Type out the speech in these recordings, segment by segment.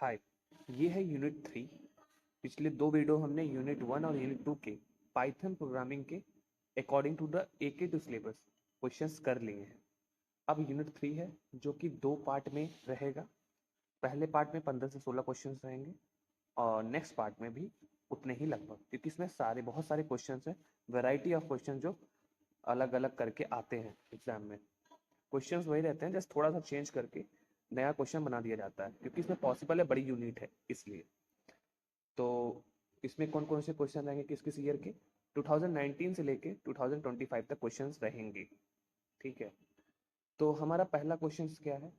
हाय, ये है यूनिट 3। पिछले 2 वीडियो हमने यूनिट 1 और यूनिट 2 के पाइथन प्रोग्रामिंग के according to the AK2 syllabus questions कर लिए हैं। अब यूनिट 3 है जो कि 2 पार्ट में रहेगा। पहले पार्ट में 15 से 16 क्वेश्चंस रहेंगे और नेक्स्ट पार्ट में भी उतने ही लगभग, क्योंकि इसमें बहुत सारे क्वेश्चंस हैं, वैरायटी ऑफ क्वेश्चन जो अलग अलग करके आते हैं एग्जाम में। क्वेश्चंस वही रहते हैं, जस्ट थोड़ा सा चेंज करके नया क्वेश्चन बना दिया जाता है, क्योंकि इसमें पॉसिबल है बड़ी यूनिट है इसलिए। तो इसमें कौन कौन से क्वेश्चन रहेंगे किस किस ईयर के? 2019 से लेके 2025 तक क्वेश्चंस रहेंगे। ठीक है, तो हमारा पहला क्वेश्चन क्या है?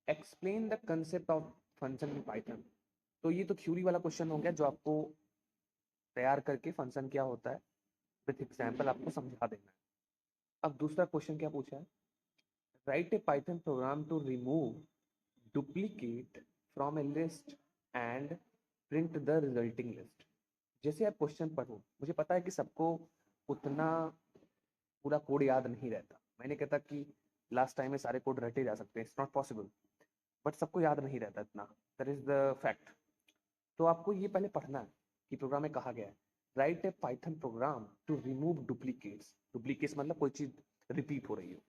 Explain the concept of function in Python. तो ये तो थ्योरी वाला क्वेश्चन हो गया, जो आपको तैयार करके फंक्शन क्या होता है विथ एग्जाम्पल आपको समझा देना है। अब दूसरा क्वेश्चन क्या पूछा है? Write a Python program to remove duplicate from a list and print the resulting list. जैसे आप क्वेश्चन पढ़ो, मुझे पता है कि सबको उतना पूरा कोड याद नहीं रहता। मैंने कहता कि लास्ट टाइम में सारे कोड रटे जा सकते हैं, इट्स नॉट पॉसिबल, बट सबको याद नहीं रहता इतना, दैट इज द फैक्ट। तो आपको ये पहले पढ़ना है कि प्रोग्राम में कहा गया है write a Python program to remove duplicates. Duplicates मतलब कोई चीज रिपीट हो रही हो,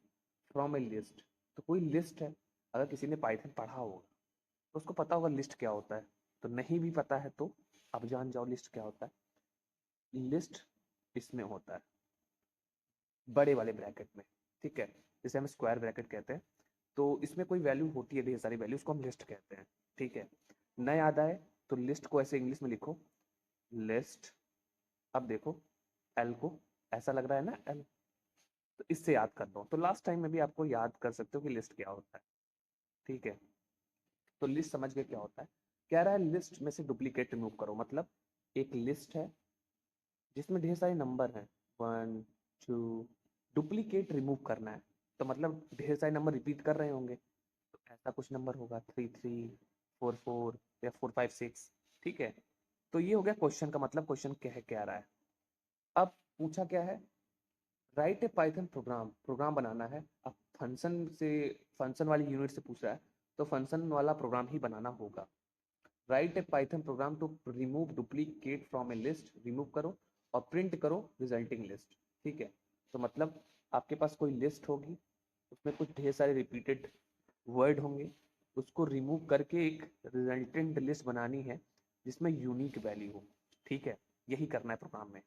फ्रॉम ए लिस्ट। तो कोई लिस्ट है, अगर किसी ने पाइथन पढ़ा होगा तो उसको पता होगा लिस्ट क्या होता है। तो नहीं भी पता है तो अब जान जाओ लिस्ट क्या होता है। लिस्ट इसमें होता है बड़े वाले ब्रैकेट में, ठीक है, जिसे हम स्क्वायर ब्रैकेट कहते हैं। तो इसमें कोई वैल्यू होती है, ढेर सारी वैल्यू, उसको हम लिस्ट कहते हैं। ठीक है, न याद आए तो लिस्ट को ऐसे इंग्लिश में लिखो, लिस्ट। अब देखो एल को, ऐसा लग रहा है ना एल, तो इससे याद कर लो। तो लास्ट टाइम में भी आपको याद कर सकते हो कि लिस्ट क्या होता है। ठीक है, तो लिस्ट समझ गए क्या होता है? कह रहा है लिस्ट में से डुप्लीकेट रिमूव करो, मतलब एक लिस्ट है जिसमें ढेर सारे नंबर हैं, 1 2, डुप्लीकेट रिमूव करना है। तो मतलब ढेर सारे नंबर रिपीट कर रहे होंगे, तो ऐसा कुछ नंबर होगा 3 3 4 4 या 4 5 6। ठीक है, तो ये हो गया क्वेश्चन का मतलब, क्वेश्चन कह क्या रहा है। अब पूछा क्या है? Write a Python programme, programme बनाना है। अब फंक्शन से, फंक्शन वाली यूनिट से पूछ रहा है, तो फंक्शन वाला प्रोग्राम ही बनाना होगा। Write a Python program to remove duplicate from a list, remove करो और प्रिंट करो रिजल्टिंग लिस्ट। ठीक है, तो मतलब आपके पास कोई लिस्ट होगी, उसमें कुछ ढेर सारे रिपीटेड वर्ड होंगे, उसको रिमूव करके एक रिजल्टेंट लिस्ट बनानी है जिसमें यूनिक वैल्यू हो। ठीक है, यही करना है प्रोग्राम में।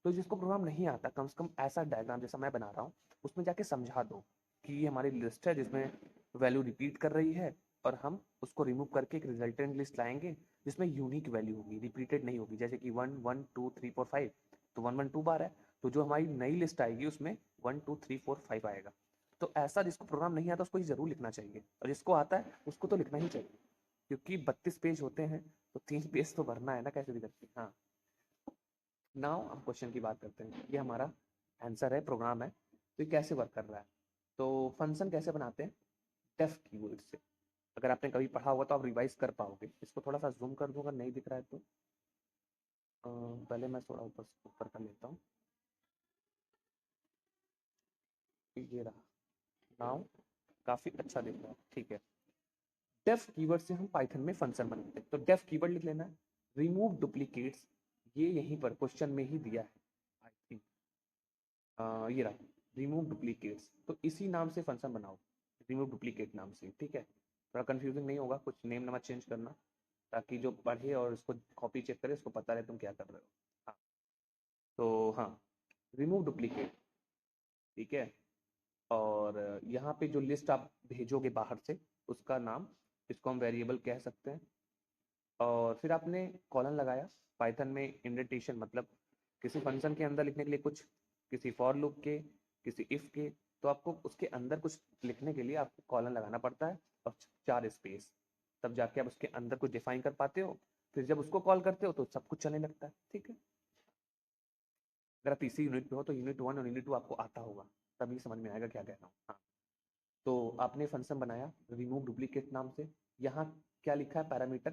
तो जिसको प्रोग्राम नहीं आता, कम से कम ऐसा डायग्राम जैसा मैं बना रहा हूँ उसमें जाके समझा दो कि ये हमारी लिस्ट है जिसमें वैल्यू रिपीट कर रही है, और हम उसको रिमूव करके एक रिजल्टेंट लिस्ट लाएंगे जिसमें यूनिक वैल्यू होगी, रिपीटेड नहीं होगी। जैसे कि 1 1 2 3 4 5, तो 1 1 2 बार है, तो जो हमारी नई लिस्ट आएगी उसमें 1 2 3 4 5 आएगा। तो ऐसा जिसको प्रोग्राम नहीं आता उसको ये जरूर लिखना चाहिए, और जिसको आता है उसको तो लिखना ही चाहिए, क्योंकि 32 पेज होते हैं तो 3 पेज तो भरना है ना कैसे भी करके। हाँ, नाउ हम क्वेश्चन की बात करते हैं। ये हमारा आंसर है, प्रोग्राम है, तो ये कैसे वर्क कर रहा है? तो फंक्शन कैसे बनाते हैं? डेफ कीवर्ड से। अगर आपने कभी पढ़ा होगा तो आप रिवाइज कर पाओगे। इसको थोड़ा सा जूम कर दूंगा, नहीं दिख रहा है तो पहले मैं थोड़ा ऊपर ऊपर कर लेता हूँ। ये रहा, नाउ काफी अच्छा दिख रहा है। ठीक है, डेफ कीवर्ड से हम पाइथन में फंक्शन बनाते हैं। तो डेफ कीवर्ड लिख लेना है, रिमूव डुप्लीकेट्स, ये यहीं पर क्वेश्चन में ही दिया है आई थिंक। ये रहा, रिमूव डुप्लीकेट्स, तो इसी नाम से फंक्शन बनाओ, रिमूव डुप्लीकेट नाम से। ठीक है, थोड़ा कंफ्यूजिंग नहीं होगा, कुछ नेम नंबर चेंज करना, ताकि जो पढ़े और उसको कॉपी चेक करे उसको पता रहे तुम क्या कर रहे हो। हाँ, तो हाँ, रिमूव डुप्लीकेट। ठीक है, और यहाँ पे जो लिस्ट आप भेजोगे बाहर से, उसका नाम, इसको हम वेरिएबल कह सकते हैं। और फिर आपने कॉलन लगाया। पाइथन में इंडेंटेशन मतलब किसी फंक्शन के अंदर लिखने के लिए कुछ, किसी फॉर लूप के, किसी इफ के, तो आपको उसके अंदर कुछ लिखने के लिए आपको कॉलन लगाना पड़ता है और 4 स्पेस, तब जाके आप उसके अंदर कुछ डिफाइन कर पाते हो। फिर जब उसको कॉल करते हो तो सब कुछ चलने लगता है। ठीक है, अगर आप तीसरी यूनिट पे हो तो यूनिट 1 और यूनिट 2 आपको आता होगा, तभी समझ में आएगा क्या कह रहा हूँ। हाँ, तो आपने फंक्शन बनाया रिमूव डुप्लीकेट नाम से। यहाँ क्या लिखा है? पैरामीटर,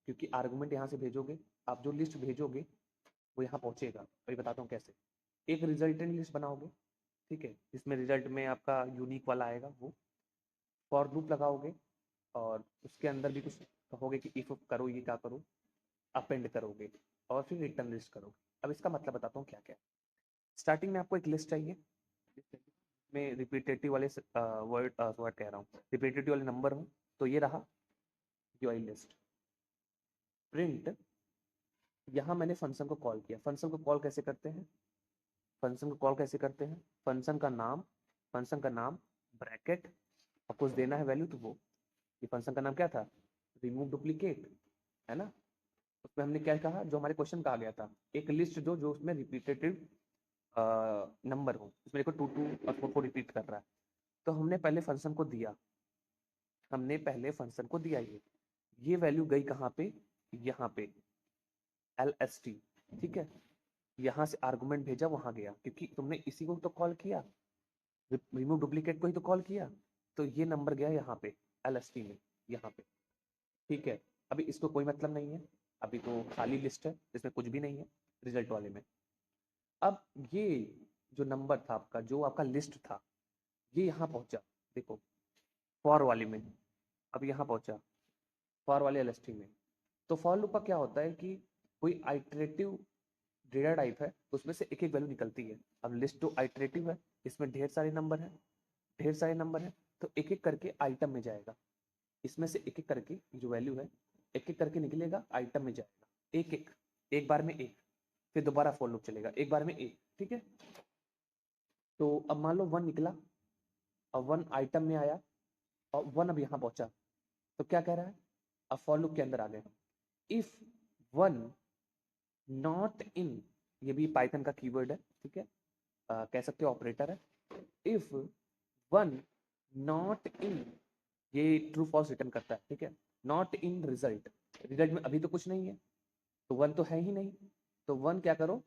क्योंकि आर्गुमेंट यहाँ से भेजोगे, आप जो लिस्ट भेजोगे वो यहाँ पहुंचेगा। अभी बताता हूँ कैसे। एक रिजल्टेंट लिस्ट बनाओगे, ठीक है, जिसमें रिजल्ट में आपका यूनिक वाला आएगा वो। फॉर लूप लगाओगे और उसके अंदर भी कुछ कहोगे कि इफ करो, ये क्या करो, अपेंड करोगे और फिर रिटर्न लिस्ट करोगे। अब इसका मतलब बताता हूँ क्या क्या। स्टार्टिंग में आपको एक लिस्ट चाहिए में रिपीटेटिव वाले वर्ड वर्ड कह रहा हूँ, रिपीटेटिव वाले नंबर हो, तो ये रहा यूआई लिस्ट। प्रिंट, यहाँ मैंने फंक्शन को कॉल किया। फंक्शन को कॉल कैसे करते हैं? फंक्शन को कॉल कैसे करते हैं? फंक्शन का नाम ब्रैकेट और कुछ देना है वैल्यू, तो वो ये फंक्शन का नाम क्या था? रिमूव डुप्लीकेट, है ना। उसमें हमने क्या कहा, जो हमारे क्वेश्चन कहा गया था, एक लिस्ट दो जो उसमें रिपीटेटिव नंबर हो। इसमें देखो 2 2 और 4 4 रिपीट कर रहा है, तो हमने पहले फंक्शन को दिया, ये वैल्यू गई कहाँ पे? यहाँ पे LST, ठीक है। यहाँ से आर्गुमेंट भेजा, वहां गया, क्योंकि तुमने इसी को तो कॉल किया, रिमूव डुप्लीकेट को ही तो कॉल किया, तो ये नंबर गया यहाँ पे LST में, यहाँ पे, ठीक है। अभी इसको कोई मतलब नहीं है, अभी तो खाली लिस्ट है जिसमें कुछ भी नहीं है रिजल्ट वाले में। अब ये जो नंबर था आपका, जो आपका लिस्ट था, ये यहाँ पहुंचा, देखो फॉर वाले में, अब यहाँ पहुंचा फॉर वाले LST में। तो फॉर लूप का क्या होता है कि कोई आइटरेटिव डेटा टाइप है, उसमें से एक एक वैल्यू निकलती है। अब लिस्ट तो आइटरेटिव है, इसमें ढेर सारे नंबर है, तो एक एक करके आइटम में जाएगा। इसमें से एक एक करके जो वैल्यू है, एक एक करके निकलेगा, आइटम में जाएगा, एक एक, एक बार में एक, फिर दोबारा फॉर लूप चलेगा, एक बार में एक, ठीक है। तो अब मान लो 1 निकला, और 1 आइटम में आया, और 1 अब यहाँ पहुंचा, तो क्या कह रहा है? अब फॉर लूप के अंदर आ गए, इफ 1 नॉट इन, ये भी पाइथन का कीवर्ड है, ठीक है, कह सकते हो ऑपरेटर है। इफ 1 नॉट इन, ये ट्रू फॉल्स रिटर्न करता है, ठीक है। नॉट इन रिजल्ट, रिजल्ट में अभी तो कुछ नहीं है, तो 1 तो है ही नहीं, तो 1 क्या करो,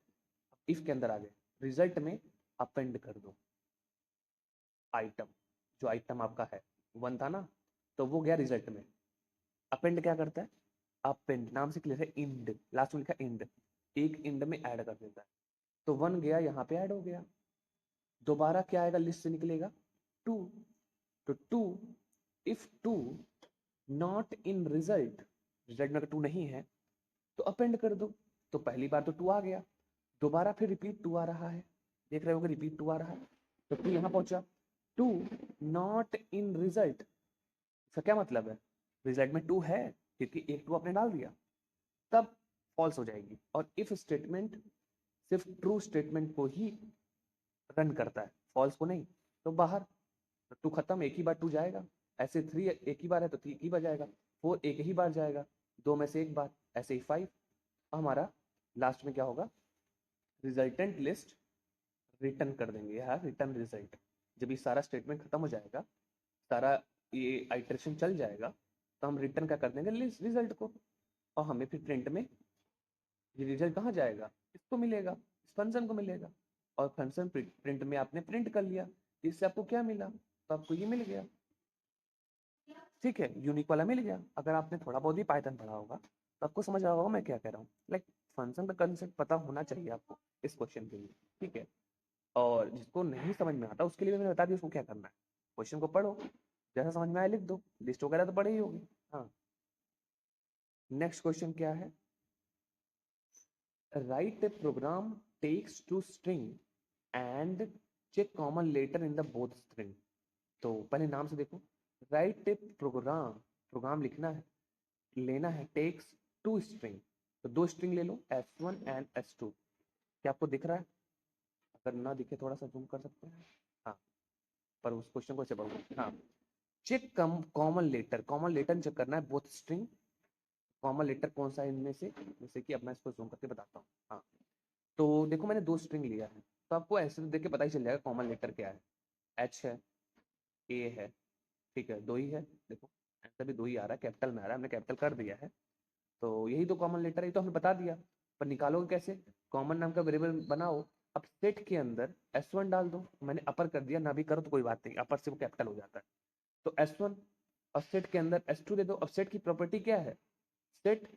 इफ के अंदर आ गए, रिजल्ट में अपेंड कर दो आइटम, जो आइटम आपका है 1 था ना, तो वो गया रिजल्ट में। अपेंड क्या करता है? अपेंड नाम से क्लियर है, इंड, लास्ट में लिखा इंड, एक इंड में ऐड कर देता है। तो 1 गया यहाँ पे ऐड हो गया, दोबारा क्या आएगा, लिस्ट से निकलेगा 2, तो 2, if 2 not in result, result में अगर 2 नहीं है तो अपेंड कर दो। तो पहली बार तो 2 आ गया, दोबारा फिर रिपीट 2 आ रहा है, देख रहे हो रिपीट 2 आ रहा है, तो 2 यहाँ पहुंचा, 2 नॉट इन रिजल्ट, इसका क्या मतलब है? रिजल्ट में 2 है, क्योंकि एक 2 आपने डाल दिया, तब फॉल्स हो जाएगी। और इफ स्टेटमेंट सिर्फ ट्रू स्टेटमेंट को ही रन करता है, फॉल्स को नहीं, तो बाहर, टू खत्म, एक ही बार 2 जाएगा। ऐसे 3 एक ही बार है तो 3 एक ही बार जाएगा, 4 एक ही बार जाएगा, 2 में से एक बार, ऐसे ही 5। हमारा लास्ट में क्या होगा, रिजल्टेंट लिस्ट रिटर्न कर देंगे, यार रिटर्न रिजल्ट। जब ये सारा स्टेटमेंट खत्म हो जाएगा, सारा ये आइटरेशन चल जाएगा, तो हम रिटर्न क्या कर देंगे, रिजल्ट को, और हमें फिर प्रिंट में ये रिजल्ट कहाँ जाएगा, इसको मिलेगा, इस फंक्शन को मिलेगा। और फंक्शन प्रिंट में आपने प्रिंट कर लिया, इससे आपको क्या मिला, तो आपको ये मिल गया, ठीक है, यूनिक वाला मिल गया। अगर आपने थोड़ा बहुत ही पाइथन पढ़ा होगा तो आपको समझ आया होगा मैं क्या कह रहा हूँ। लाइक फंक्शन का कंसेप्ट पता होना चाहिए आपको इस क्वेश्चन के लिए, ठीक है। और जिसको नहीं समझ में आता उसके लिए मैंने बता दिया उसको क्या करना है, क्वेश्चन को पढ़ो, जैसा समझ में आया लिख दो, लिस्ट वगैरह तो पढ़ी ही होगी। हाँ, नेक्स्ट क्वेश्चन क्या है, write a program takes two string and check common letter in the both string. तो पहले नाम से देखो, राइट ए प्रोग्राम, प्रोग्राम लिखना है, लेना है टेक्स टू स्ट्रिंग, तो 2 स्ट्रिंग ले लो, S1 एंड S2। क्या आपको दिख रहा है? अगर ना दिखे थोड़ा सा जूम कर सकते हैं, हाँ, पर उस क्वेश्चन को ऐसे पढ़ो। हाँ, चेक कॉमन लेटर चेक करना है बोथ स्ट्रिंग। कॉमन लेटर कौन सा है इनमें से, जैसे कि अब मैं इसको जूम करके बताता हूँ। हाँ, तो देखो मैंने 2 स्ट्रिंग लिया है, तो आपको ऐसे देख के पता ही चल जाएगा कॉमन लेटर क्या है, H है, A है, ठीक है, 2 ही है, देखो आंसर भी 2 ही आ रहा है, कैपिटल में आ रहा है, हमने कैपिटल कर दिया है, तो यही तो कॉमन लेटर है, तो हमने बता दिया। पर निकालोगे कैसे, कॉमन नाम का वेरिएबल बनाओ, अब सेट के अंदर S1 डाल दो, मैंने अपर कर दिया, ना भी करो तो कोई बात नहीं, अपर से वो कैपिटल हो जाता है, तो S1, और सेट के अंदर S2 दे दो। अब सेट की प्रॉपर्टी क्या है, सेट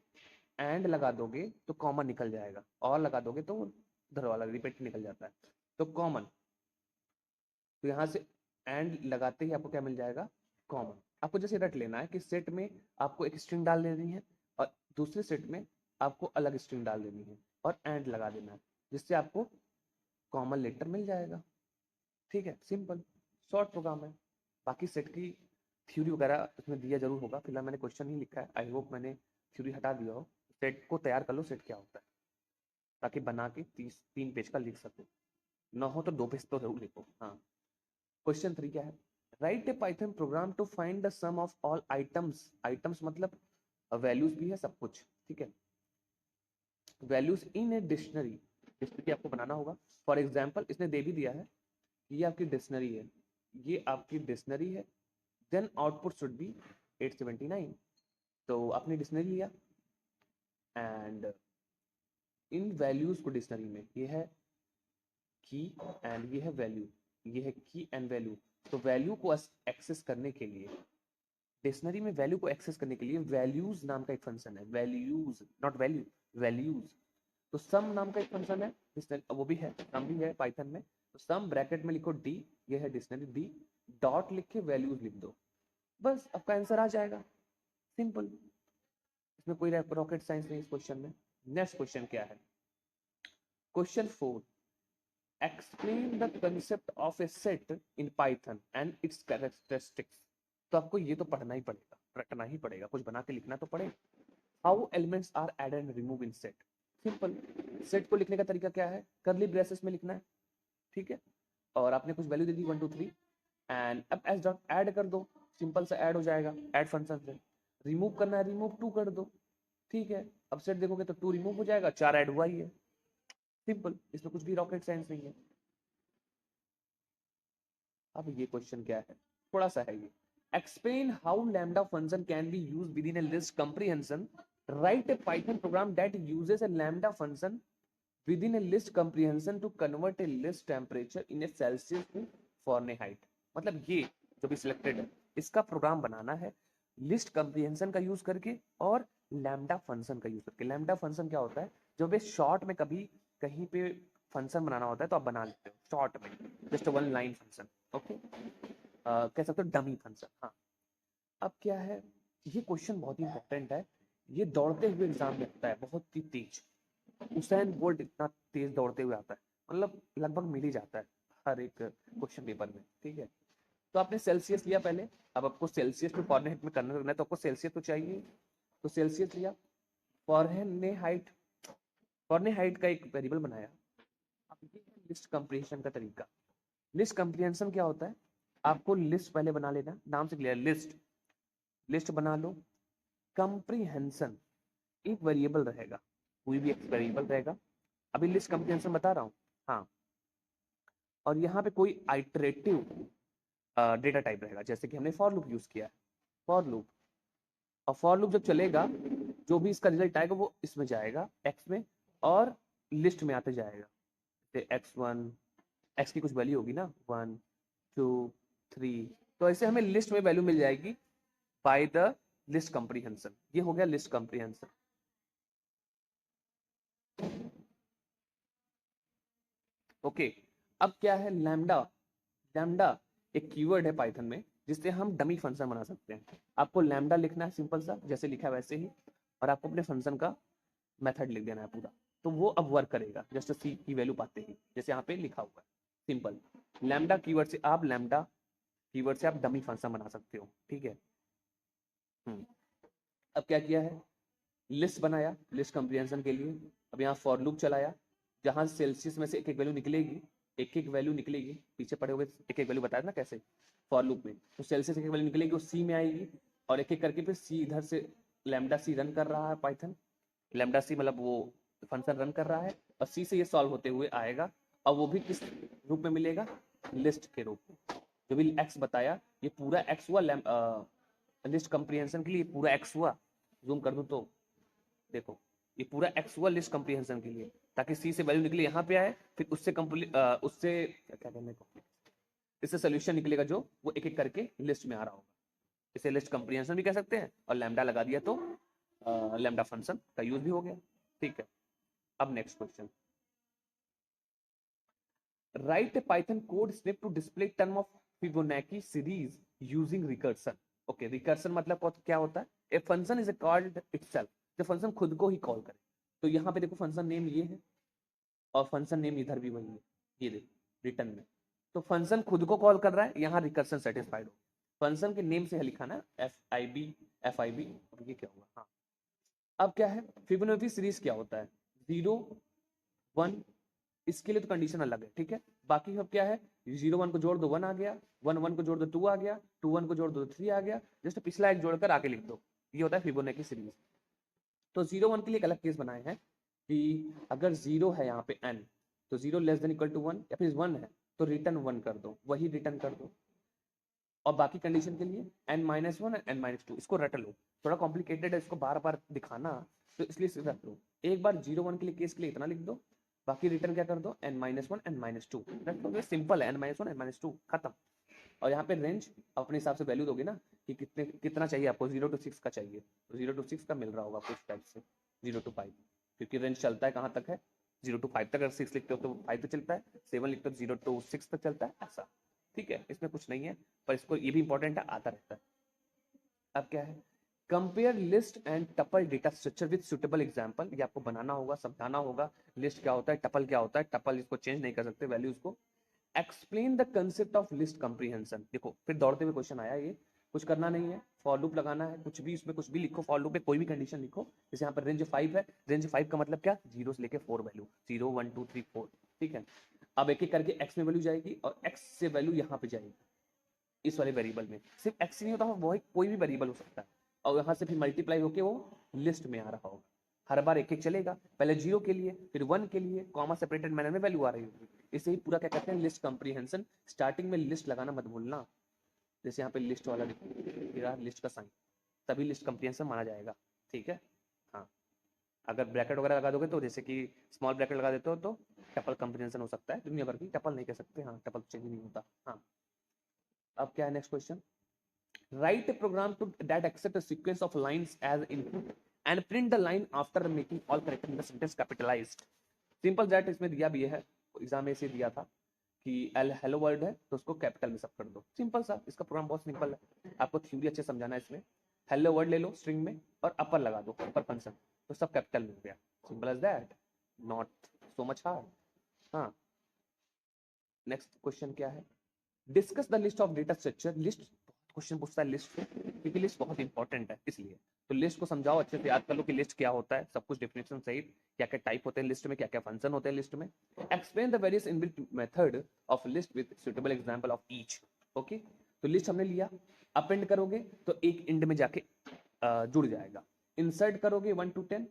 एंड लगा दोगे तो कॉमन निकल जाएगा, और लगा दोगे तो उधर वाला रिपीट निकल जाता है, तो कॉमन, तो यहाँ से एंड लगाते ही आपको क्या मिल जाएगा, कॉमन। आपको जैसे रट लेना है कि सेट में आपको एक स्ट्रिंग डाल देनी है और दूसरे सेट में आपको अलग स्ट्रिंग डाल देनी है और एंड लगा देना है, जिससे आपको कॉमन लेटर मिल जाएगा। ठीक है, सिंपल शॉर्ट प्रोग्राम है। बाकी सेट की थ्योरी वगैरह इसमें दिया जरूर होगा, फिलहाल मैंने क्वेश्चन ही लिखा है। आई होप मैंने थ्योरी हटा दिया हो। सेट को तैयार कर लो, सेट क्या होता है, ताकि बना के 3 पेज का लिख सको। न हो तो 2 पेज तो जरूर लिखो। हाँ, क्वेश्चन 3 क्या है? Write a Python program to find the sum of all items. Items मतलब वैल्यूज भी है, सब कुछ। ठीक है, values in a dictionary. Dictionary आपको बनाना होगा। फॉर एग्जाम्पल इसने दे भी दिया है कि ये आपकी डिक्शनरी है, ये आपकी डिक्शनरी है, देन आउटपुट शुड बी 879। तो आपने डिक्शनरी लिया एंड इन वैल्यूज को डिक्शनरी में ये है की एंड ये है वैल्यू, ये है की एंड वैल्यू। तो वैल्यू को एक्सेस करने के लिए, डिक्शनरी में वैल्यू को एक्सेस करने के लिए वैल्यूज नाम का एक फंक्शन है। Values, not value, values. तो सम नाम का एक फंक्शन है, वो भी है, सम भी है पाइथन में। तो सम ब्रैकेट में लिखो डी, ये है डिक्शनरी डी, डॉट लिख के वैल्यूज लिख दो, बस आपका आंसर आ जाएगा। सिंपल, इसमें कोई रॉकेट साइंस नहीं इस क्वेश्चन में। नेक्स्ट क्वेश्चन क्या है? Question 4, explain the concept of A set in Python and it's characteristics. तो आपको ये तो पढ़ना ही पड़ेगा, रटना ही पड़ेगा, कुछ बना के लिखना तो पड़ेगा। How elements are added and remove in set. Simple, set को लिखने का तरीका क्या है? करली ब्रेसेस में लिखना है। ठीक है, और आपने कुछ वैल्यू दे दी 1 2 3 एंड अब एस डॉट ऐड कर दो, सिंपल सा ऐड हो जाएगा ऐड फंक्शन से। रिमूव करना है, रिमूव 2 कर दो। ठीक है, अब सेट देखोगे तो 2 रिमूव हो जाएगा, 4 ऐड हुआ ही है। सिंपल, इसमें कुछ भी रॉकेट साइंस नहीं है। अब ये क्वेश्चन क्या है, थोड़ा सा है ये। Explain how lambda function can be used with in A list comprehension. Write a Python program that uses a lambda function within a list comprehension to convert a list temperature in a Celsius to Fahrenheit. मतलब ये जो भी selected है, इसका programme बनाना है list comprehension का use करके और लैम्डा फंक्शन का यूज करके। लैम्डा फंक्शन क्या होता है? जब ये शॉर्ट में कभी कहीं पे फंक्शन बनाना होता है तो आप बना लेते हो शॉर्ट में, जस्ट 1 लाइन फंक्शन। ओके, कह सकते हो डमी फंक्शन। हाँ, अब क्या है, ये क्वेश्चन बहुत ही इंपॉर्टेंट है। ये दौड़ते हुए एग्जाम में आता है, बहुत ही तेज। उसेन बोल्ट इतना तेज दौड़ते हुए आता है, मतलब लगभग मिल ही जाता है हर एक क्वेश्चन पेपर में। ठीक है, तो आपने सेल्सियस लिया पहले, अब आपको सेल्सियस टू फॉरेनहाइट में करना है, तो आपको सेल्सियस तो चाहिए। तो सेल्सियस लिया, फॉरेनहाइट, फॉरेनहाइट का एक वेरिएबल बनाया। अब ये है लिस्ट कंप्रीहेंशन का तरीका। लिस्ट कंप्रीहेंशन क्या होता है? आपको लिस्ट पहले बना लेना, नाम से क्लियर, लिस्ट। लिस्ट बना लो, कंप्रीहेंशन एक वेरिएबल रहेगा, कोई भी एक वेरिएबल रहेगा। अभी लिस्ट कंप्रीहेंशन बता रहा हूँ। हाँ, और यहाँ पे कोई आइटरेटिव डेटा टाइप रहेगा, जैसे कि हमने फॉर लूप यूज किया है, फॉर लूप। और फॉर लूप जब चलेगा, जो भी इसका रिजल्ट आएगा वो इसमें जाएगा एक्स में, और लिस्ट में आते जाएगा। x1, एक्स की कुछ वैल्यू होगी ना, 1 2 3, तो ऐसे हमें लिस्ट में वैल्यू मिल जाएगी बाय द लिस्ट कंप्रीहेंशन। ये हो गया लिस्ट कंप्रीहेंशन। ओके, अब क्या है लैम्डा? लैम्डा एक कीवर्ड है पाइथन में जिससे हम डमी फंक्शन बना सकते हैं। आपको लैम्डा लिखना है, सिंपल सा, जैसे लिखा है वैसे ही, और आपको अपने फंक्शन का मेथड लिख देना है पूरा। तो वो अब वर्क करेगा जस्ट सी की वैल्यू पाते ही, जैसे यहाँ पे लिखा हुआ है। सिंपल, लैम्डा कीवर्ड से आप लैम्डा कीवर्ड से आप डमी फंक्शन बना सकते हो। ठीक है, अब क्या किया है, लिस्ट बनाया लिस्ट कंप्रीहेंशन के लिए। अब यहाँ फॉर लूप चलाया, जहां सेल्सियस में से एक एक वैल्यू निकलेगी, एक एक वैल्यू निकलेगी, पीछे पड़े हुए एक एक वैल्यू बताया ना कैसे फॉर लूप में। तो सेल्सियस एक एक वैल्यू निकलेगी, वो सी में आएगी, और एक एक करके फिर सी इधर से लैम्डा सी रन कर रहा है पाइथन। लैम्डा सी मतलब वो फंक्शन रन कर रहा है, और सी से ये सॉल्व होते हुए आएगा। और वो भी किस रूप में मिलेगा? लिस्ट के रूप में। जो भी एक्स बताया, ये पूरा एक्स हुआ लिस्ट कंप्रीहेंशन के लिए, पूरा एक्स हुआ। जूम कर दूं तो देखो, ये पूरा एक्स हुआ लिस्ट कंप्रीहेंशन के लिए, ताकि सी से वैल्यू निकले यहाँ पे आए, फिर उससे कंप्लीट उससे क्या करने को, इससे सोल्यूशन निकलेगा जो वो एक एक करके लिस्ट में आ रहा होगा। इसे लिस्ट कंप्रीहेंशन भी कह सकते हैं, और लैम्डा लगा दिया तो लैम्डा फंक्शन का यूज भी हो गया। ठीक है, अब next question, write a Python code snip to display term of Fibonacci series using recursion. Okay, recursion मतलब क्या होता है? A function is called itself, जब फंक्शन खुद को ही कॉल करे। तो यहाँ पे देखो फंक्शन नेम ये है और फंक्शन नेम इधर भी वही है, ये देखो रिटर्न में। तो फंक्शन खुद को कॉल कर रहा है, यहाँ रिकर्सन सेटिस्फाइड हो। फंक्शन के नेम से लिखा ना एफ आई बी, ये क्या हुआ? हाँ, अब क्या है, फिबोनाची सीरीज क्या होता है? 0 1, इसके लिए तो कंडीशन अलग है, ठीक है। बाकी सब क्या है, 0 1 को जोड़ दो 1 आ गया, 1 1 को जोड़ दो 2 आ गया, 2 1 को जोड़ दो 3 आ गया, जस्ट पिछला एक जोड़कर आगे लिख दो, ये होता है फिबोनाची सीरीज। तो 0 1 के लिए एक अलग केस बनाए हैं कि अगर 0 है यहाँ पे n, तो 0 लेस देन इक्वल टू 1, या फिर 1 है तो रिटर्न 1 कर दो, वही रिटर्न कर दो। और बाकी कंडीशन के लिए n-1 n-2, इसको रट लो, थोड़ा कॉम्प्लिकेटेड है इसको बार बार दिखाना, तो इसलिए इसे रट लो। एक बार 0 1 के लिए केस के लिए इतना लिख दो, बाकी रिटर्न क्या कर दो, n-1 n-2 रट लो, सिंपल है, n-1 n-2 खत्म। और यहाँ पे रेंज अपने हिसाब से वैल्यू दोगे ना कि कितना चाहिए आपको, 0 to 6 का चाहिए, तो 0 to 6 का मिल रहा होगा कुछ टाइप से, 0 to 5, क्योंकि रेंज चलता है कहाँ तक है, 0 to 5 तक। अगर 6 लिखते हो तो 5 तक चलता है, 7 लिखते हो 0 to 6 तक चलता है, ऐसा, ठीक है। इसमें कुछ नहीं है, पर इसको ये भी इंपॉर्टेंट है, आता रहता है। अब क्या है, compare list and tuple data structure with suitable example, ये आपको बनाना होगा, समझाना होगा, लिस्ट क्या होता है, टपल क्या होता है। टपल इसको चेंज नहीं कर सकते वैल्यूज को। Explain the concept of list comprehension, देखो फिर दौड़ते हुए क्वेश्चन आया, ये कुछ करना नहीं है, फॉर लूप लगाना है, कुछ भी इसमें कुछ भी लिखो, फॉर लूप में कोई भी कंडीशन लिखो। जैसे यहाँ पर रेंज 5 है, रेंज 5 का मतलब क्या, 0 से लेके 4 वैल्यू, 0 1 2 3 4, ठीक है। अब एक एक करके x में वैल्यू जाएगी और x से वैल्यू यहाँ पे जाएगी, इस वाले वेरिएबल में सिर्फ x नहीं होता, वो कोई भी वेरिएबल हो सकता है, और यहाँ से फिर मल्टीप्लाई होके वो लिस्ट में आ रहा होगा। हर बार एक एक चलेगा, पहले 0 के लिए, फिर 1 के लिए, कॉमा सेपरेटेड मैनर में वैल्यू आ रही होगी। इसे ही पूरा क्या कहते हैं, लिस्ट कंप्रीहेंशन। स्टार्टिंग में लिस्ट लगाना मत भूलना, जैसे यहाँ पे लिस्ट वाला लिस्ट का साइन, तभी लिस्ट कंप्रीहेंशन माना जाएगा, ठीक है। हाँ, अगर ब्रैकेट वगैरह लगा दोगे तो, जैसे कि स्मॉल ब्रैकेट लगा देते हो तो टपल कंप्रीहेंशन हो सकता है, दुनिया भर की टपल नहीं कह सकते, हाँ टपल चेंज नहीं होता। हाँ, अब क्या है next question, write a program to that accept a sequence of lines as input and print the line after making all character in the sentence capitalized। Simple that इसमें दिया भी है, एग्जाम में से दिया था कि हेलो वर्ड है तो उसको कैपिटल में सब कर दो, सिंपल सा, इसका प्रोग्राम बहुत सिंपल है, आपको थ्योरी अच्छे समझाना है इसमें। हेलो वर्ड ले लो स्ट्रिंग में और अपर लगा दो, अपर फंक्शन, तो सब कैपिटल में हो गया, simple as that, not so much hard. हाँ, नेक्स्ट क्वेश्चन क्या है, discuss the list of data structure. List question पूछता है लिस्ट से, क्योंकि लिस्ट बहुत इंपॉर्टेंट है इसलिए। तो लिस्ट को समझाओ अच्छे से, याद कर लो कि लिस्ट क्या होता है, सब कुछ डेफिनेशन सहित, क्या क्या टाइप होते हैं लिस्ट में, क्या क्या फंक्शन होते हैं लिस्ट में। Explain the various inbuilt method of list with suitable example of each. Okay, तो लिस्ट हमने लिया, अपेंड करोगे तो एक इंड में जाके जुड़ जाएगा, इंसर्ट करोगे 1 to 10,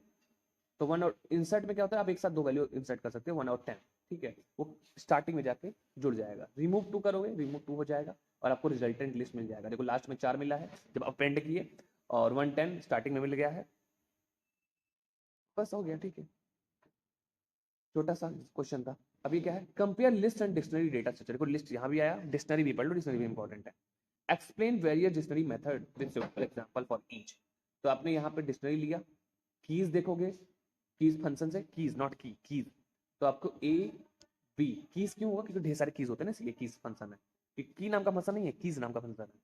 तो 1 और इंसर्ट में क्या होता है, आप एक साथ दो वैल्यू इंसर्ट कर सकते हो 1 और 10, ठीक है, वो स्टार्टिंग में जाके जुड़ जाएगा। रिमूव 2 करोगे, रिमूव 2 हो जाएगा और आपको रिजल्टेंट लिस्ट मिल जाएगा। देखो लास्ट में 4 मिला है जब अपेंड किए, और 110 स्टार्टिंग में मिल गया है, बस हो गया, ठीक है, छोटा सा क्वेश्चन था। अभी क्या है, compare list and dictionary data structure. देखो लिस्ट यहाँ भी आया, डिक्शनरी भी पढ़ लो, डिक्शनरी भी इंपॉर्टेंट है। Explain various dictionary method with simple example for each. तो आपने यहाँ पे डिक्शनरी लिया, कीज देखोगे, कीज फंक्शन से, कीज नॉट की, कीज, तो आपको ए बी, कीज क्यों होगा, क्योंकि ढेर सारे कीज होते हैं ना, इसलिए कीज फंक्शन है, की नाम का फंक्शन नहीं है, कीज नाम का फंक्शन है।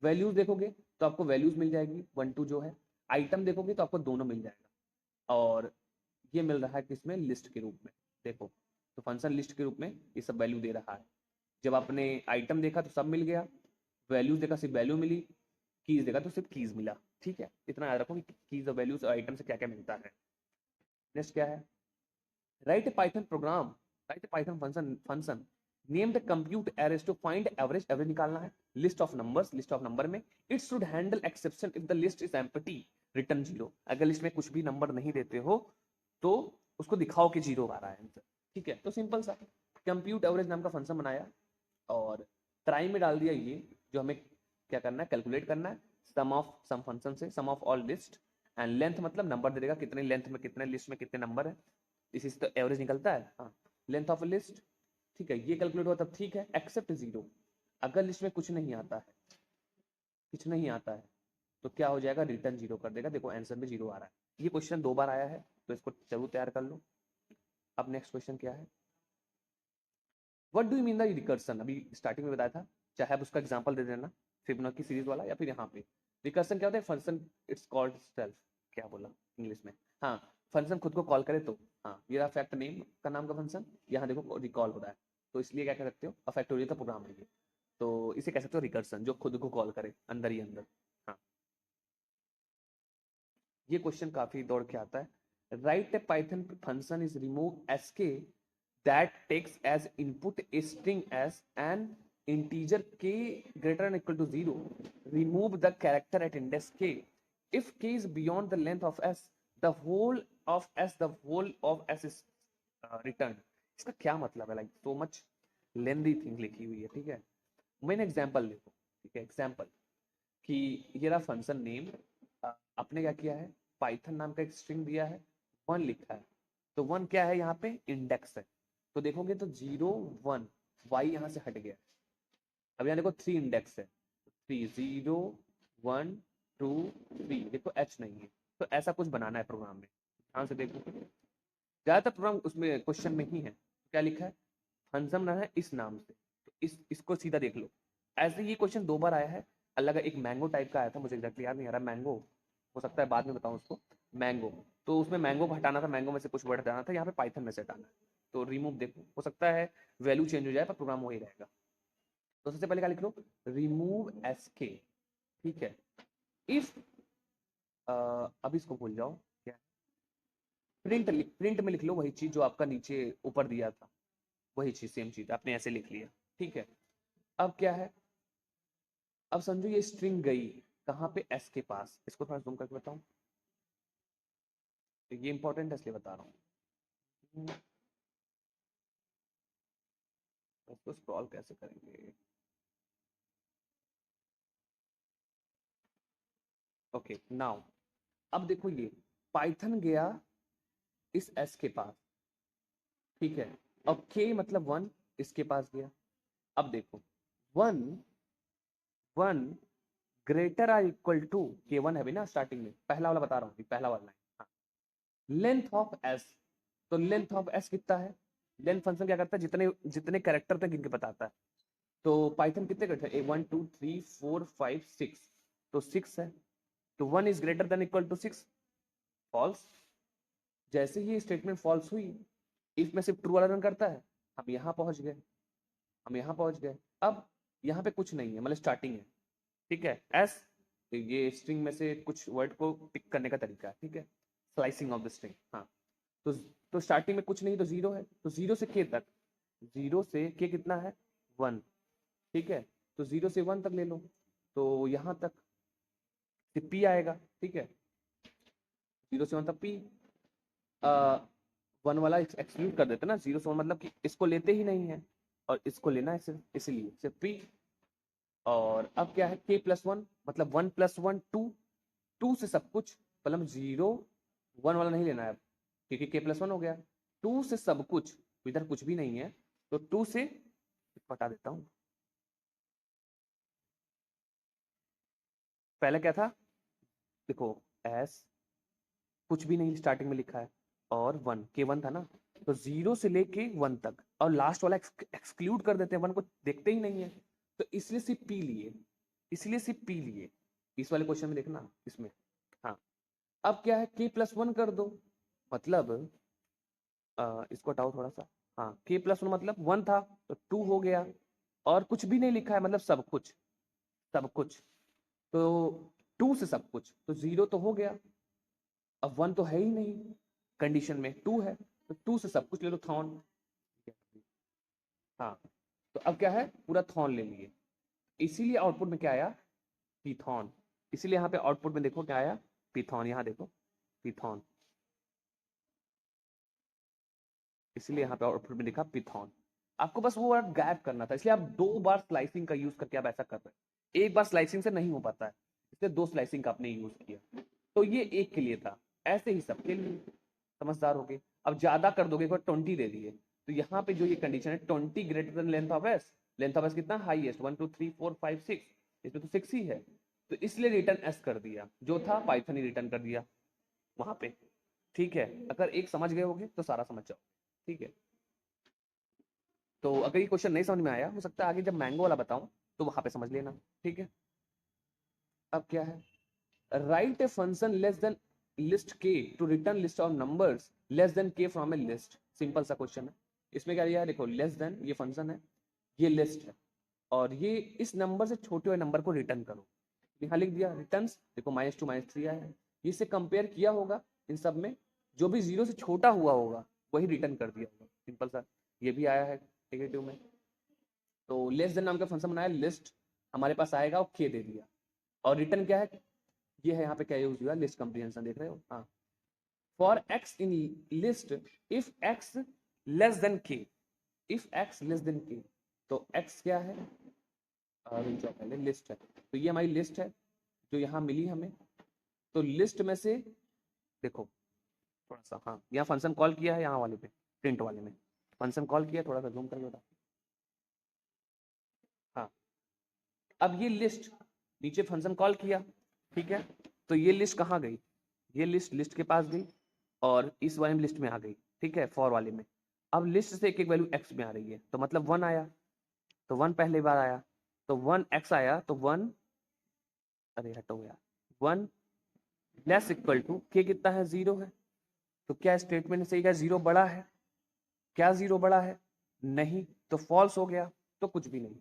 वैल्यूज देखोगे तो आपको वैल्यूज मिल जाएगी 1 2 जो है, आइटम देखोगे तो आपको दोनों मिल जाएगा, और ये मिल रहा है किसमें, लिस्ट के रूप में। देखो, तो फंक्शन लिस्ट के रूप में ये सब वैल्यू दे रहा है। जब आपने आइटम देखा तो सब मिल गया, वैल्यूज देखा सिर्फ वैल्यू मिली, कीज देखा तो सिर्फ कीज मिला, ठीक है। इतना याद रखो कि कीज और वैल्यूज और आइटम से क्या क्या मिलता है। नेक्स्ट क्या है, write a Python program, write a Python function name the compute arrays to find average, average निकालना है, list of numbers, list of number में, it should handle exception if the list is empty, return 0। अगर list में कुछ भी number नहीं देते हो तो उसको दिखाओ कि 0 आ रहा है आंसर, ठीक है। तो सिंपल सा कंप्यूट एवरेज नाम का फंक्शन बनाया और ट्राई में डाल दिया ये, जो हमें क्या करना है, कैलकुलेट करना है सम ऑफ सम फंक्शन से, sum of all list, and length मतलब नंबर दे देगा कितने लेंथ में, कितने लिस्ट में कितने नंबर है, इसी से तो एवरेज निकलता है। हाँ, लेंथ ऑफ लिस्ट, ठीक है, ये कैलकुलेट हुआ तब ठीक है। एक्सेप्ट 0, अगर लिस्ट में कुछ नहीं आता है, कुछ नहीं आता है, तो क्या हो जाएगा, रिटर्न 0 कर देगा। देखो आंसर में 0 आ रहा है, ये क्वेश्चन 2 बार आया है, तो इसको जरूर तैयार कर लो। अब नेक्स्ट क्वेश्चन क्या है, what do you mean the recursion, अभी स्टार्टिंग में बताया था, चाहे आप उसका एग्जांपल दे देना, फिबोनाची सीरीज वाला, या फिर यहाँ पे रिकर्सन क्या होता है, फंक्शन इट्स कॉल्ड सेल्फ, क्या बोला इंग्लिश में, हाँ फंक्शन खुद को कॉल करे तो, हाँ ये रहा फैक्ट नेम का नाम का फंक्शन, यहाँ देखो रिकॉल हो रहा है, तो इसलिए क्या कह सकते हो, अ फैक्टोरियल का प्रोग्राम है ये, तो इसे कह सकते हो रिकर्सन, जो खुद को कॉल करे अंदर ही अंदर। हाँ ये क्वेश्चन काफी दौड़ के आता है। Write a Python function is remove ask that takes as input a string as an integer k greater than or equal to 0. Remove the character at index k. If k is beyond the length of s, the whole of s is returned. इसका क्या मतलब है, like so much लेंदी thing लिखी हुई है, ठीक है। मैंने एग्जांपल देखो, ठीक है, एग्जांपल कि ये रहा फंक्शन नेम, आपने क्या किया है, पाइथन नाम का एक स्ट्रिंग दिया है, 1 लिखा है, तो 1 क्या है यहाँ पे, इंडेक्स है, तो देखोगे तो 0 1 वाई यहाँ से हट गया, अब यहाँ देखो 3 इंडेक्स है, 3 0 1 2 3, देखो एच नहीं है, तो ऐसा कुछ बनाना है प्रोग्राम में, ध्यान से देखो, ज्यादातर प्रोग्राम उसमें क्वेश्चन में ही है, क्या लिखा है, फंक्शन बनाना है इस नाम से, तो इसको सीधा देख लो, ऐसे ये क्वेश्चन 2 बार आया है, अलग एक मैंगो टाइप का आया था, मुझे एग्जैक्टली याद नहीं आ रहा, मैंगो हो सकता है बाद में बताऊं उसको, मैंगो, तो उसमें मैंगो को हटाना था, मैंगो में से कुछ वर्ड हटाना था, यहाँ पे पाइथन में से हटाना है, तो रिमूव देखो, हो सकता है वैल्यू चेंज हो जाए पर प्रोग्राम वही रहेगा, तो सबसे पहले क्या लिख लो, रिमूव एसके, ठीक है, इफ अब इसको भूल जाओ, क्या प्रिंट में लिख लो वही चीज जो आपका नीचे ऊपर दिया था, वही चीज सेम चीज आपने ऐसे लिख लिया, ठीक है। अब क्या है, अब समझो ये स्ट्रिंग गई कहाँ पे, एस के पास, इसको थोड़ा जूम करके बताऊं, तो ये इंपॉर्टेंट है इसलिए बता रहा हूँ, इसको स्क्रॉल कैसे करेंगे, ओके नाउ, अब देखो ये पाइथन गया इस एस के पास, ठीक है, अब के मतलब 1 इसके पास गया, अब देखो 1 1 ग्रेटर आर इक्वल टू के 1 है भी ना स्टार्टिंग में, पहला वाला बता रहा हूँ, पहला वाला लाइन, लेंथ ऑफ एस, तो लेंथ ऑफ एस कितना है, लेंथ फंक्शन क्या करता है, जितने जितने कैरेक्टर तक इनके बताता है, तो पाइथन कितने करते हैं, 1 2 3 4 5 6, तो 6 है, तो 1 is greater than equal to 6, false, जैसे ही स्टेटमेंट फॉल्स हुई, इफ में सिर्फ ट्रू वाला रन करता है, हम यहाँ पहुंच गए, हम यहाँ पहुंच गए, अब यहाँ पे कुछ नहीं है, मतलब स्टार्टिंग है, ठीक है, एस ये स्ट्रिंग में से कुछ वर्ड को पिक करने का तरीका है, ठीक है, स्लाइसिंग ऑफ द स्ट्रिंग, हाँ, तो स्टार्टिंग में कुछ नहीं, तो 0 है, तो 0 से के तक, 0 से के कितना है 1, ठीक है, तो 0 से 1 तक ले लो, तो यहाँ तक पी आएगा, ठीक है, 0 से 1 तक पी, 1 वाला एक्सक्लूड कर देते ना, 0 से 1 मतलब कि इसको लेते ही नहीं है, और इसको लेना है सिर्फ, इसलिए सिर्फ पी, और अब क्या है के प्लस 1 मतलब 1 प्लस 1 2, 2 से सब कुछ, मतलब 0 1 वाला नहीं लेना है, क्योंकि के प्लस 1 हो गया, 2 से सब कुछ, इधर कुछ भी नहीं है, तो 2 से हटा देता हूं, पहले क्या था, देखो एस कुछ भी नहीं स्टार्टिंग में लिखा है, और 1 के 1 था ना, तो 0 से लेके 1 तक, और लास्ट वाला एक्सक्लूड कर देते हैं, 1 को देखते ही नहीं है, तो इसलिए सिर्फ पी लिए, इसलिए सिर्फ पी लिए, इस वाले क्वेश्चन में देखना इसमें, हाँ, अब क्या है के प्लस 1 कर दो, मतलब इसको हटाओ थोड़ा सा, हाँ के प्लस 1 मतलब 1 था, तो 2 हो गया, और कुछ भी नहीं लिखा है, मतलब सब कुछ, सब कुछ, तो 2 से सब कुछ, तो 0 तो हो गया, अब 1 तो है ही नहीं, कंडीशन में 2 है, तो 2 से सब कुछ ले लो, थॉन, हाँ, तो अब क्या है, पूरा थॉन ले लिए, इसीलिए आउटपुट में क्या आया, पिथॉन, इसीलिए यहाँ पे आउटपुट में देखो क्या आया, पिथॉन, यहाँ देखो पिथॉन, इसलिए यहाँ पे आउटपुट में लिखा पिथॉन, आपको बस वो वर्ड गैप करना था, इसलिए आप 2 बार स्लाइसिंग का यूज करके आप ऐसा कर रहे हैं, एक बार स्लाइसिंग से नहीं हो पाता है, इसलिए 2 स्लाइसिंग का आपने यूज किया, तो ये एक के लिए था, ऐसे ही सबके लिए, समझदार हो गए, अब ज्यादा कर दोगे 20 दे दिए, तो यहाँ पे जो ये कंडीशन है 20 greater than length of S, length of S कितना हाईएस्ट 1 2 3 4 5 6, इसमें तो 6 ही है, तो इसलिए रिटर्न एस कर दिया, जो था पाइथन ही रिटर्न कर दिया वहां पे, ठीक है, अगर एक समझ गए होगे तो सारा समझ जाओ, ठीक है, तो अगर ये क्वेश्चन नहीं समझ में आया, हो सकता है आगे जब मैंगो वाला बताऊं तो वहां पे समझ लेना, ठीक है। अब क्या है, write a function less than list K to return list of numbers less than K from a list. Simple सा क्वेश्चन है। इसमें क्या दिया है, देखो लेस देन ये फंक्शन है, ये लिस्ट है, और ये इस नंबर से छोटे हुए नंबर को रिटर्न करो। यहाँ लिख दिया रिटर्न, देखो -2 -3 आया है, इससे कंपेयर किया होगा इन सब में, जो भी 0 से छोटा हुआ होगा वही रिटर्न कर दिया होगा। सिंपल सा, ये भी आया है नेगेटिव में। तो लेस देन नाम का फंक्शन बनाया, लिस्ट हमारे पास आएगा और के दे दिया, और रिटर्न क्या है, ये है यहाँ पे क्या यूज हुआ, लिस्ट कंप्रीहेंशन, देख रहे हो। हाँ, for x in list if x less than के, इफ एक्स लेस देन के, तो एक्स क्या है, जो पहले लिस्ट है, तो ये हमारी लिस्ट है जो यहाँ मिली हमें। तो लिस्ट में से देखो थोड़ा सा, हाँ यहाँ फंक्शन कॉल किया है, यहाँ वाले पे प्रिंट वाले में फंक्शन कॉल किया, थोड़ा सा जूम करके बता। हाँ, अब ये लिस्ट नीचे फंक्शन कॉल किया, ठीक है, तो ये लिस्ट कहाँ गई, ये लिस्ट लिस्ट के पास गई और इस वाले में लिस्ट में आ गई, ठीक है, फॉर वाले में। अब लिस्ट से एक एक वैल्यू एक्स में आ रही है, तो मतलब 1 आया, तो 1 पहले बार आया, तो 1 एक्स आया, तो 1, अरे हटो यार, 1 लेस इक्वल टू के कितना है, 0 है। तो क्या स्टेटमेंट सही है, 0 बड़ा है, क्या 0 बड़ा है, नहीं, तो फॉल्स हो गया, तो कुछ भी नहीं।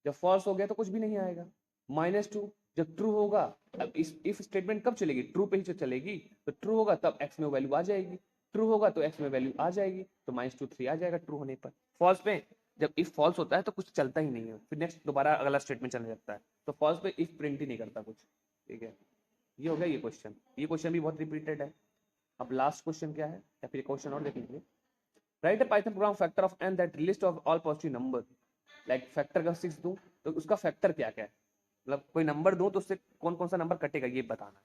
जब फॉल्स हो गया तो कुछ भी नहीं आएगा। -2 जब ट्रू होगा, अब इस इफ स्टेटमेंट कब चलेगी, ट्रू पे ही चलेगी, तो ट्रू होगा तब एक्स में वैल्यू आ जाएगी, ट्रू होगा तो एक्स में वैल्यू आ जाएगी, तो -2 3 आ जाएगा ट्रू होने पर। फॉल्स पे जब इफ फॉल्स होता है तो कुछ चलता ही नहीं है, फिर नेक्स्ट दोबारा अगला स्टेटमेंट चलने लगता है, तो फॉल्स पे इफ प्रिंट ही नहीं करता कुछ, ठीक है। ये हो गया ये क्वेश्चन, ये क्वेश्चन भी बहुत रिपीटेड है। अब लास्ट क्वेश्चन क्या है, या फिर क्वेश्चन और देख लीजिए। Right a Python programme factor of n that list of all positive number, like factor का 6 दूं तो उसका फैक्टर क्या क्या है, मतलब कोई नंबर दूं तो उससे कौन कौन सा नंबर कटेगा ये बताना है।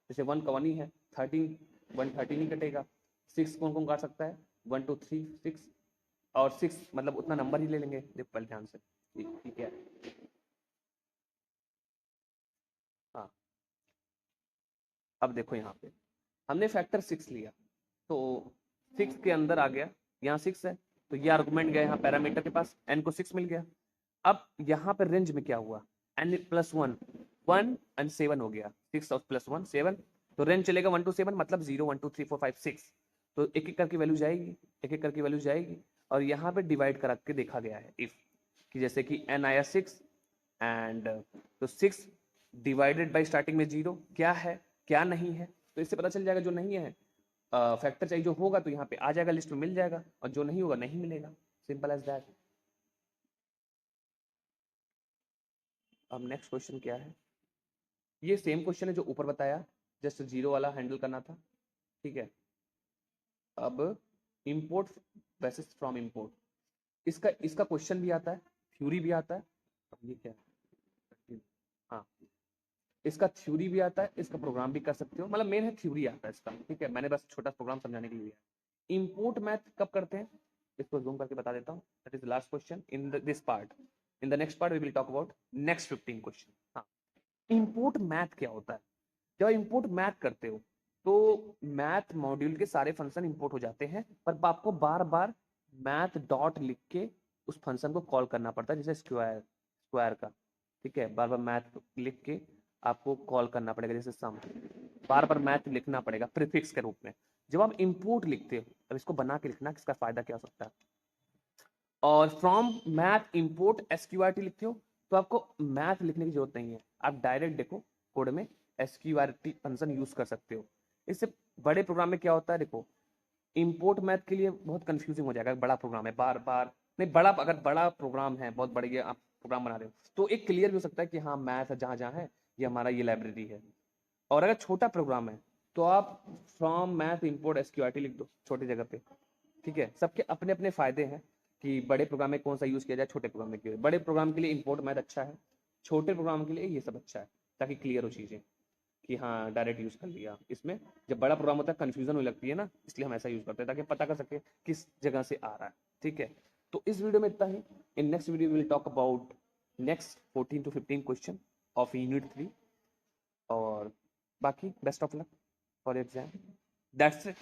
जैसे 1 का 1 ही है, 13 1 13 ही कटेगा, 6 कौन कौन काट सकता है, 1 2 3 6, और 6 मतलब उतना नंबर ही ले लेंगे, देखो पहले ध्यान से, ठीक है। हाँ, अब देखो यहाँ पे हमने फैक्टर 6 लिया, तो 6 के अंदर आ गया, यहाँ 6 है, तो ये आर्गुमेंट गया यहाँ पैरामीटर के पास, n को 6 मिल गया। अब यहाँ पे रेंज में क्या हुआ, n प्लस 1 1 एंड 7 हो गया, 6 और प्लस 1 7, तो रेंज चलेगा 1 to 7, मतलब 0 1 2 3 4 5 6, तो एक एक करके वैल्यू जाएगी, एक एक करके वैल्यू जाएगी। और यहाँ पे डिवाइड करा के देखा गया है इफ, कि जैसे कि n आया 6 एंड तो 6 डिवाइडेड बाई स्टार्टिंग में 0 क्या है क्या नहीं है, तो इससे पता चल जाएगा जो नहीं है फैक्टर चाहिए जो होगा तो यहाँ पे आ जाएगा, लिस्ट में मिल जाएगा, और जो नहीं होगा नहीं मिलेगा, सिंपल एज दैट। अब नेक्स्ट क्वेश्चन क्या है, ये सेम क्वेश्चन है जो ऊपर बताया, जस्ट 0 वाला हैंडल करना था, ठीक है। अब इंपोर्ट वैसेस फ्रॉम इंपोर्ट, इसका इसका क्वेश्चन भी आता है, थ्योरी भी आता है। अब ये क्या है, हाँ, इसका थ्योरी भी आता है, इसका प्रोग्राम भी कर सकते हो, मतलब मेन है थ्योरी आता है इसका, ठीक है, मैंने बस छोटा प्रोग्राम समझाने के लिए दिया। इंपोर्ट मैथ कब करते हैं, इसको जूम करके बता देता हूँ, that is last question in this part. In the next part we will talk about next 15 question. हाँ, इंपोर्ट मैथ क्या होता है, जब इंपोर्ट मैथ करते हो तो मैथ मॉड्यूल के सारे फंक्शन इंपोर्ट हो जाते हैं, पर आपको बार बार मैथ डॉट लिख के उस फंक्शन को कॉल करना पड़ता है, जैसे स्क्वायर स्क्वायर का, ठीक है, बार बार मैथ लिख के आपको कॉल करना पड़ेगा, जैसे सम, बार बार मैथ लिखना पड़ेगा प्रीफिक्स के रूप में। जब आप इंपोर्ट लिखते हो, अब इसको बना के लिखना, किसका फायदा क्या हो सकता है। और फ्रॉम मैथ इंपोर्ट एसक्यूआरटी लिखते हो तो आपको मैथ लिखने की जरूरत नहीं है, आप डायरेक्ट देखो कोड में एसक्यूआरटी फंक्शन यूज कर सकते हो। इससे बड़े प्रोग्राम में क्या होता है, देखो इंपोर्ट मैथ के लिए बहुत कंफ्यूजिंग हो जाएगा, बड़ा प्रोग्राम है, बार बार नहीं, बड़ा अगर बड़ा प्रोग्राम है, बहुत बड़े आप प्रोग्राम बना रहे हो तो एक क्लियर भी हो सकता है कि हाँ मैथ जहाँ जहाँ है ये हमारा ये लाइब्रेरी है। और अगर छोटा प्रोग्राम है तो आप फ्रॉम मैथ इंपोर्ट एसक्यूआरटी लिख दो छोटी जगह पे, ठीक है। सबके अपने अपने फायदे हैं कि बड़े प्रोग्राम में कौन सा यूज किया जाए, छोटे प्रोग्राम में क्यों, बड़े प्रोग्राम के लिए इंपोर्ट मैथ अच्छा है, छोटे प्रोग्राम के लिए ये सब अच्छा है, ताकि क्लियर हो चीजें कि हाँ डायरेक्ट यूज कर लिया। इसमें जब बड़ा प्रोग्राम होता है कंफ्यूजन होने लगती है ना, इसलिए हम ऐसा यूज करते हैं ताकि पता कर सके किस जगह से आ रहा है, ठीक है। तो इस वीडियो में इतना ही, in next video will talk about next 14 to 15 question of unit 3, और बाकी best of luck for exam, that's it.